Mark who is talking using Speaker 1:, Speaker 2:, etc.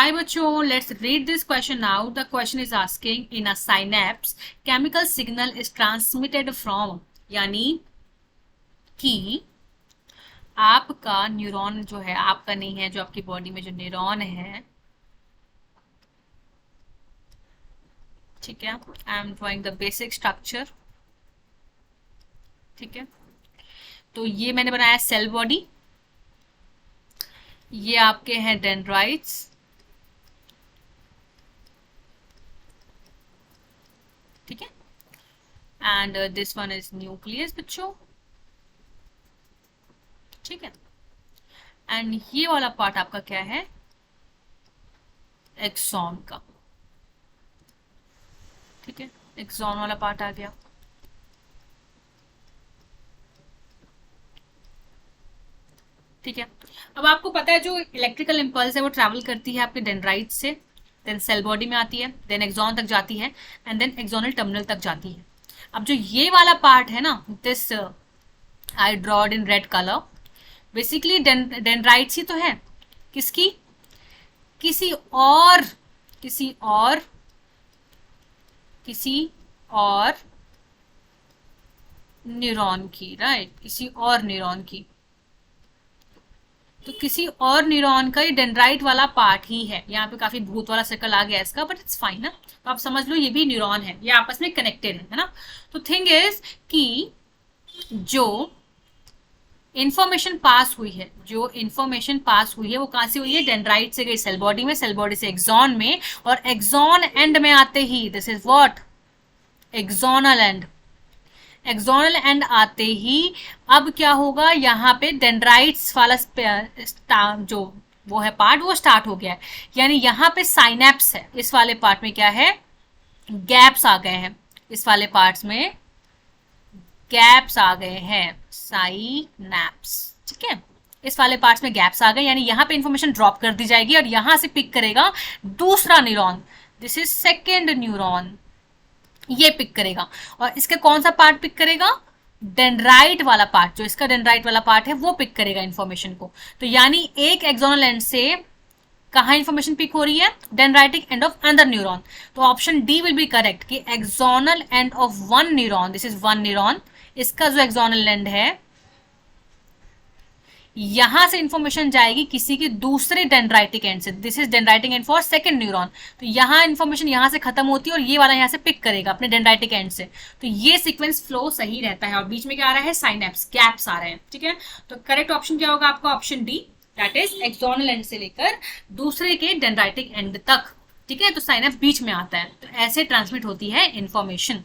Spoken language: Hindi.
Speaker 1: Hi bachcho, let's read this question now. The question is asking in a synapse, chemical signal is transmitted from, यानी कि आपका न्यूरॉन जो है, आपका नहीं है, जो आपकी बॉडी में जो न्यूरॉन है, ठीक है, I am drawing the basic structure, ठीक है। तो ये मैंने बनाया सेल बॉडी, ये आपके हैं डेंड्राइट्स, ठीक है, and this one is nucleus बच्चों, ठीक है। एंड ये वाला पार्ट आपका क्या है, एक्सॉन का, ठीक है, एक्सॉन वाला पार्ट आ गया। ठीक है, अब आपको पता है जो इलेक्ट्रिकल इम्पल्स है वो ट्रैवल करती है आपके डेंड्राइट से, देन सेल बॉडी में आती है, देन एक्सॉन तक जाती है, एंड देन एक्सोनल टर्मिनल तक जाती है। अब जो ये वाला पार्ट है ना, this I drawed in red colour, basically dendrites ही तो है, किसकी, किसी और किसी और किसी और न्यूरॉन की, राइट, किसी और न्यूरॉन की। तो किसी और न्यूरॉन का ये डेंड्राइट वाला पार्ट ही है। यहाँ पे काफी भूत वाला सर्कल आ गया इसका, बट इट्स फाइन ना। तो आप समझ लो ये भी न्यूरॉन है, ये आपस में कनेक्टेड है ना। तो थिंग इज कि जो इंफॉर्मेशन पास हुई है, जो इंफॉर्मेशन पास हुई है वो कहाँ से हुई है, डेंड्राइट से गई सेल बॉडी में, सेल बॉडी से एक्सॉन में, और एक्सॉन एंड में आते ही, this is what, axonal end, axonal end आते ही अब क्या होगा, यहाँ पे डेंड्राइट्स वाला जो वो है पार्ट, वो स्टार्ट हो गया है, यानी यहाँ पे साइनेप्स है, इस वाले पार्ट में क्या है, गैप्स आ गए हैं, इस वाले पार्ट्स में गैप्स आ गए हैं, साइनैप्स, ठीक है, इस वाले पार्ट्स में गैप्स आ गए, यानी यहाँ पे इंफॉर्मेशन ड्रॉप कर दी जाएगी और यहाँ से पिक करेगा दूसरा neuron, this is second neuron, ये पिक करेगा। और इसका कौन सा पार्ट पिक करेगा, डेंड्राइट वाला पार्ट, जो इसका डेंड्राइट वाला पार्ट है वो पिक करेगा इन्फॉर्मेशन को। तो यानी एक एक्सोनल एंड से कहाँ इन्फॉर्मेशन पिक हो रही है, dendritic end of another neuron. तो option D will be correct कि axonal end of one neuron, this is one neuron, इसका जो एक्सोनल एंड है यहां से इंफॉर्मेशन जाएगी किसी के दूसरे डेंड्राइटिक एंड से, this is dendritic and for second neuron. तो यहां इंफॉर्मेशन यहां से खत्म होती है और ये वाला यहां से पिक करेगा अपने डेंड्राइटिक एंड से। तो ये सीक्वेंस फ्लो सही रहता है। और बीच में क्या आ रहा है, साइनेप्स, गैप्स आ रहे हैं, ठीक है। तो करेक्ट ऑप्शन क्या होगा आपका, option D, that is axonal and से लेकर दूसरे के डेंड्राइटिक एंड तक, ठीक है। तो साइनेप्स बीच में आता है, तो ऐसे ट्रांसमिट होती है इंफॉर्मेशन।